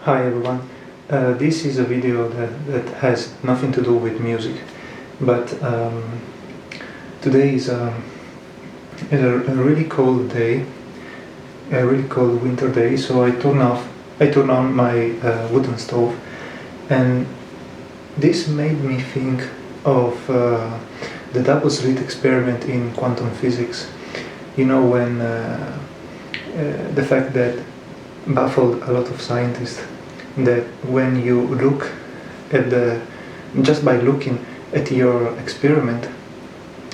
Hi everyone, this is a video that has nothing to do with music, but today is a really cold day, a really cold winter day, so I turn on my wooden stove, and this made me think of the double slit experiment in quantum physics. You know, when the fact that baffled a lot of scientists, that when you look at just by looking at your experiment,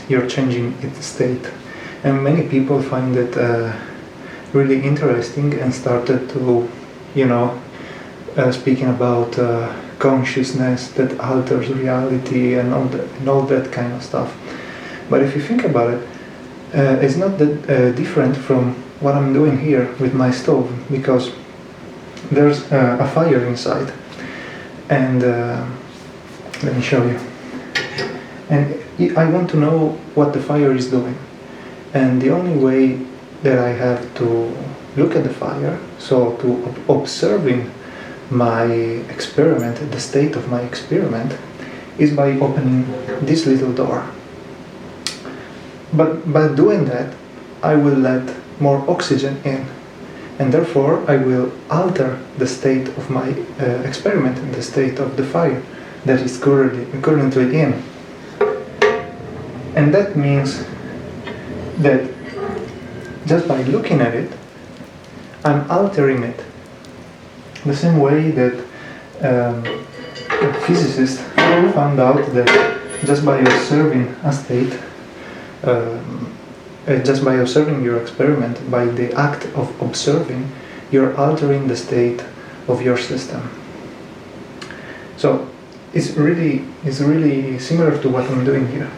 you're changing its state. And many people find it really interesting and started to, speaking about consciousness that alters reality and all that kind of stuff. But if you think about it, it's not that different from what I'm doing here with my stove, because there's a fire inside, and let me show you. And I want to know what the fire is doing, and the only way that I have to look at the fire, so to observing my experiment, the state of my experiment, is by opening this little door. But by doing that, I will let more oxygen in, and therefore I will alter the state of my experiment, the state of the fire that is currently in. And that means that just by looking at it, I'm altering it. The same way that physicists found out that just by observing a state, just by observing your experiment, by the act of observing, you're altering the state of your system. So it's really similar to what I'm doing here.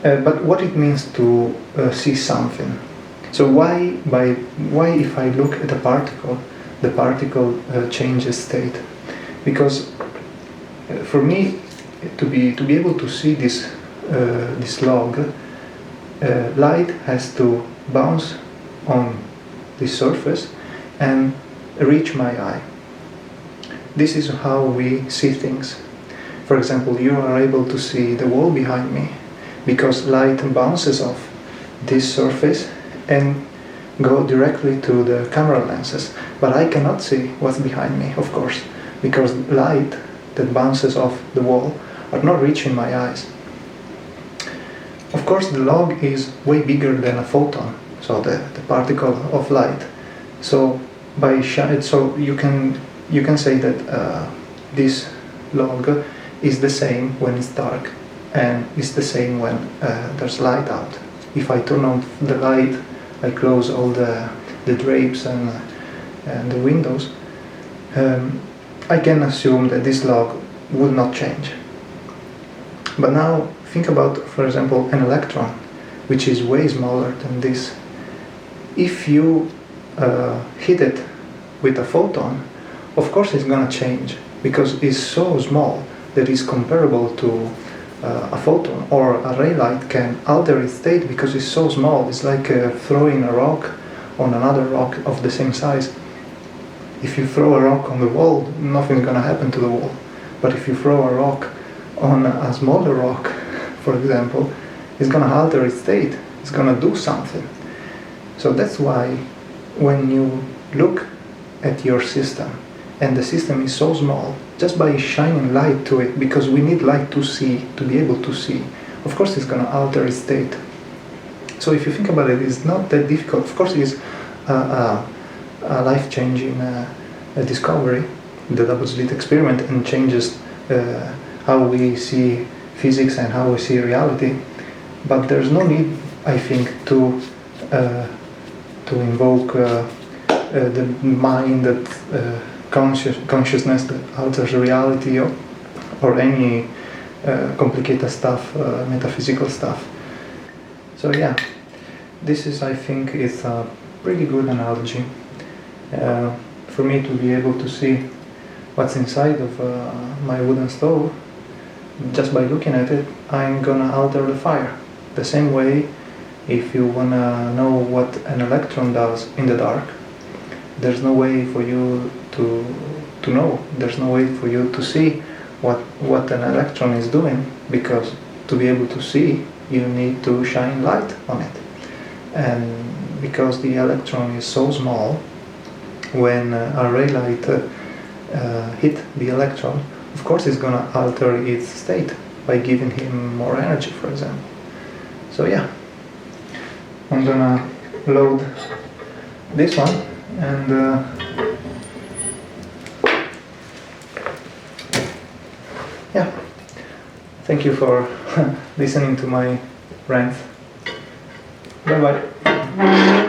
But what it means to see something. So why if I look at a particle, the particle changes state? Because for me to be able to see this log, light has to bounce on this surface and reach my eye. This is how we see things. For example, you are able to see the wall behind me because light bounces off this surface and go directly to the camera lenses. But I cannot see what's behind me, of course, because light that bounces off the wall are not reaching my eyes. Of course, the log is way bigger than a photon, so the particle of light. So so you can say that this log is the same when it's dark, and it's the same when there's light out. If I turn on the light, I close all the drapes and the windows, I can assume that this log will not change. But now think about, for example, an electron, which is way smaller than this. If you hit it with a photon, of course it's going to change, because it's so small that it's comparable to a photon, or a ray light can alter its state because it's so small. It's like throwing a rock on another rock of the same size. If you throw a rock on the wall, nothing's going to happen to the wall. But if you throw a rock on a smaller rock, for example, it's going to alter its state. It's going to do something. So that's why when you look at your system, and the system is so small, just by shining light to it, because we need light to see, to be able to see, of course it's going to alter its state. So if you think about it, it's not that difficult. Of course it's a life-changing discovery, the double slit experiment, and changes how we see physics and how we see reality. But there's no need, I think, to invoke the mind, that consciousness that alters reality, or any complicated stuff, metaphysical stuff. So yeah, this is, I think, is a pretty good analogy for me to be able to see what's inside of my wooden stove. Just by looking at it, I'm gonna alter the fire. The same way, if you wanna know what an electron does in the dark, there's no way for you to to know. There's no way for you to see what an electron is doing, because to be able to see, you need to shine light on it. And because the electron is so small, when a ray light hit the electron, of course it's gonna alter its state by giving him more energy, for example. So yeah, I'm gonna load this one, and yeah, thank you for listening to my rant. Bye bye.